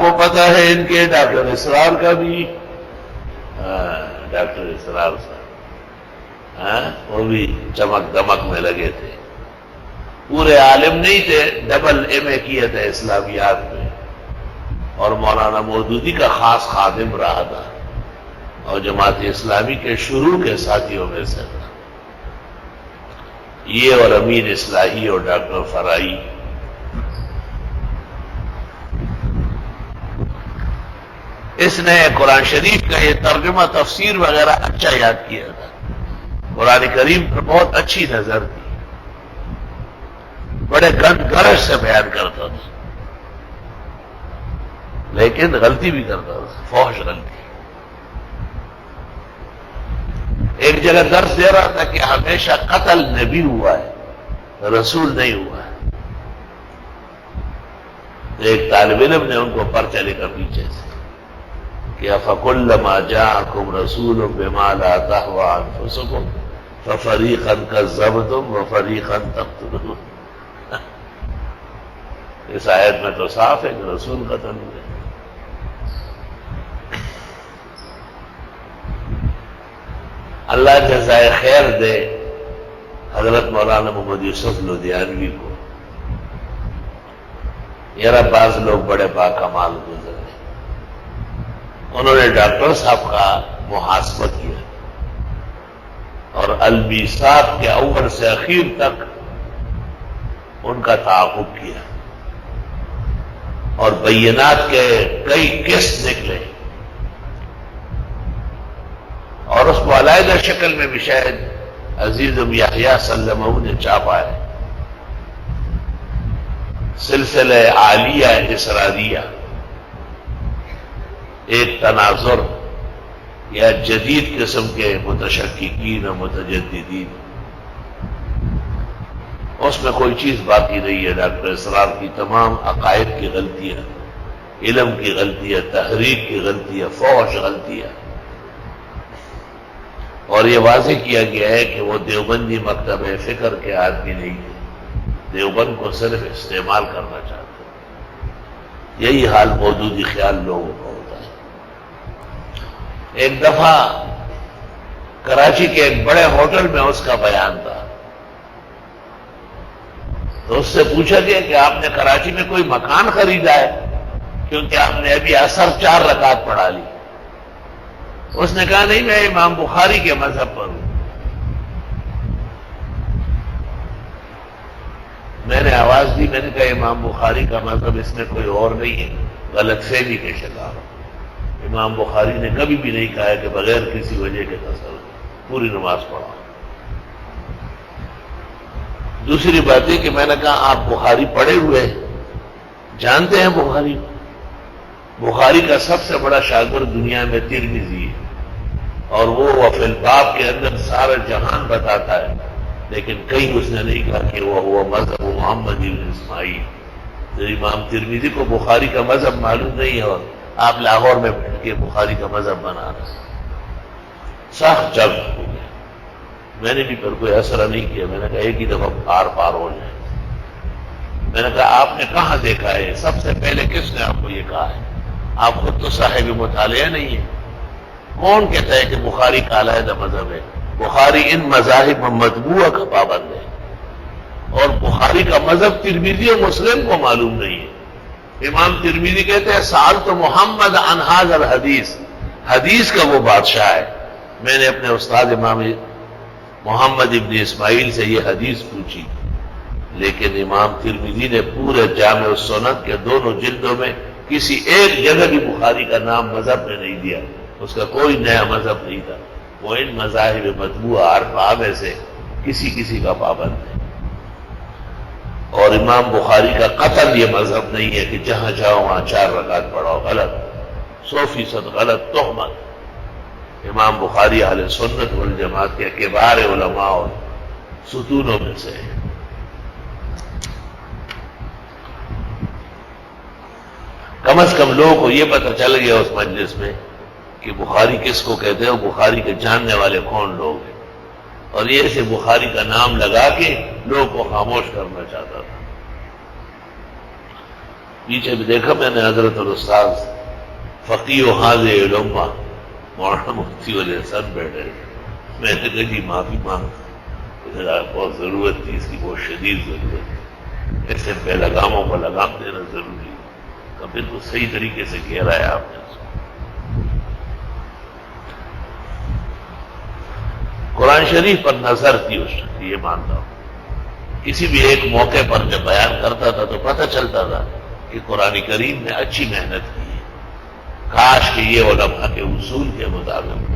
کو پتہ ہے ان کے ڈاکٹر اسرار کا بھی؟ ڈاکٹر اسرار صاحب وہ بھی چمک دمک میں لگے تھے، پورے عالم نہیں تھے، ڈبل ایم اے کیے تھے اسلامیات میں، اور مولانا مودودی کا خاص خادم رہا تھا، اور جماعت اسلامی کے شروع کے ساتھیوں میں سے تھا یہ، اور امین اصلاحی اور ڈاکٹر فرائی۔ اس نے قرآن شریف کا یہ ترجمہ تفسیر وغیرہ اچھا یاد کیا تھا، قرآن کریم پر بہت اچھی نظر تھی، بڑے گرج سے بیان کرتا تھا، لیکن غلطی بھی کرتا تھا، فحش غلطی۔ ایک جگہ درس دے رہا تھا کہ ہمیشہ قتل نبی ہوا ہے، رسول نہیں ہوا ہے۔ ایک طالب علم نے ان کو پرچہ لکھا پیچھے سے کہ فَكُلَّمَا جَاءَكُمْ رَسُولٌ بِمَا لَا تَهْوَىٰ أَنفُسُكُمْ فَفَرِيقًا كَذَّبْتُمْ وَفَرِيقًا تَقْتُلُونَ۔ اس آیت میں تو صاف ہے کہ رسول قتل ہوئے۔ اللہ جزائے خیر دے حضرت مولانا محمد یوسف لدھیانوی کو، یار بعض لوگ بڑے باکمال گزرے، انہوں نے ڈاکٹر صاحب کا محاسبہ کیا اور المیثاق کے اول سے اخیر تک ان کا تعاقب کیا، اور بینات کے کئی قسط نکلے، اور اس کو علیحدہ شکل میں بھی شاید عزیزم یحییٰ سلمہ نے چھاپا ہے، سلسلہ عالیہ اسراریہ، ایک تناظر یا جدید قسم کے متشککین و متجددین، اس میں کوئی چیز باقی نہیں ہے۔ ڈاکٹر اسرار کی تمام عقائد کی غلطیاں، علم کی غلطیاں، تحریک کی غلطیاں، فحش غلطیاں، اور یہ واضح کیا گیا ہے کہ وہ دیوبندی مکتب فکر کے آدمی نہیں تھے، دیوبند کو صرف استعمال کرنا چاہتے ہیں۔ یہی حال مودودی خیال لوگوں کا ہوتا ہے۔ ایک دفعہ کراچی کے ایک بڑے ہوٹل میں اس کا بیان تھا، تو اس سے پوچھا گیا کہ آپ نے کراچی میں کوئی مکان خریدا ہے، کیونکہ آپ نے ابھی عصر 4 رکعت پڑھا لی۔ اس نے کہا نہیں، میں امام بخاری کے مذہب پر ہوں۔ میں نے آواز دی، میں نے کہا امام بخاری کا مذہب اس میں کوئی اور نہیں ہے، غلط فہمی کے شکار ہو۔ امام بخاری نے کبھی بھی نہیں کہا کہ بغیر کسی وجہ کے تصور پوری نماز پڑھا۔ دوسری بات یہ کہ میں نے کہا آپ بخاری پڑھے ہوئے جانتے ہیں بخاری؟ بخاری کا سب سے بڑا شاگرد دنیا میں ترمذی ہے، اور وہ فی الباب کے اندر سارا جہان بتاتا ہے، لیکن کہیں اس نے نہیں کہا کہ وہ مذہب محمد بن اسماعیل۔ امام ترمذی کو بخاری کا مذہب معلوم نہیں ہے، اور آپ لاہور میں بیٹھ کے بخاری کا مذہب بنا رہے ہیں۔ سخت جنگ ہو گیا، میں نے بھی پر کوئی اثر نہیں کیا، میں نے کہا ایک ہی دفعہ پار پار ہو جائے۔ میں نے کہا آپ نے کہاں دیکھا ہے؟ سب سے پہلے کس نے آپ کو یہ کہا ہے؟ آپ خود تو صاحب مطالعہ نہیں ہے۔ کون کہتا ہے کہ بخاری کا علیحدہ مذہب ہے؟ بخاری ان مذاہب مطبوعہ کا پابند ہے، اور بخاری کا مذہب ترمذی اور مسلم کو معلوم نہیں ہے۔ امام ترمذی کہتے ہیں سألت محمد عن هذا الحدیث، حدیث کا وہ بادشاہ ہے، میں نے اپنے استاد امام محمد ابن اسماعیل سے یہ حدیث پوچھی، لیکن امام ترمذی نے پورے جامع السنن کے دونوں جلدوں میں کسی ایک جگہ بھی بخاری کا نام مذہب میں نہیں دیا، اس کا کوئی نیا مذہب نہیں تھا، وہ ان مذاہب مطبوعہ اربعہ میں سے کسی کا پابند ہے۔ اور امام بخاری کا قطعاً یہ مذہب نہیں ہے کہ جہاں جاؤ وہاں 4 رکعت پڑھو، غلط، 100% غلط تہمت۔ امام بخاری اہل سنت والجماعت کے کبار علماء اور ستونوں میں سے ہے۔ کم از کم لوگوں کو یہ پتہ چل گیا اس مجلس میں کہ بخاری کس کو کہتے ہیں، بخاری کے جاننے والے کون لوگ ہیں، اور یہ سے بخاری کا نام لگا کے لوگوں کو خاموش کرنا چاہتا تھا۔ پیچھے بھی دیکھا میں نے حضرت الاستاذ فقی و حاض علما مولانا مفتی والے سن بیٹھے، میں نے کہا جی معافی مانگ، بہت ضرورت تھی اس کی، بہت شدید ضرورت، ایسے بے لگاموں کو لگام دینا ضروری ہے، تو بالکل صحیح طریقے سے گھیرا ہے آپ نے اس کو۔ قرآن شریف پر نظر تھی اس وقت، یہ مانتا ہوں، کسی بھی ایک موقع پر جب بیان کرتا تھا تو پتہ چلتا تھا کہ قرآن کریم نے اچھی محنت کی ہے، کاش کہ یہ علماء کے اصول کے مطابق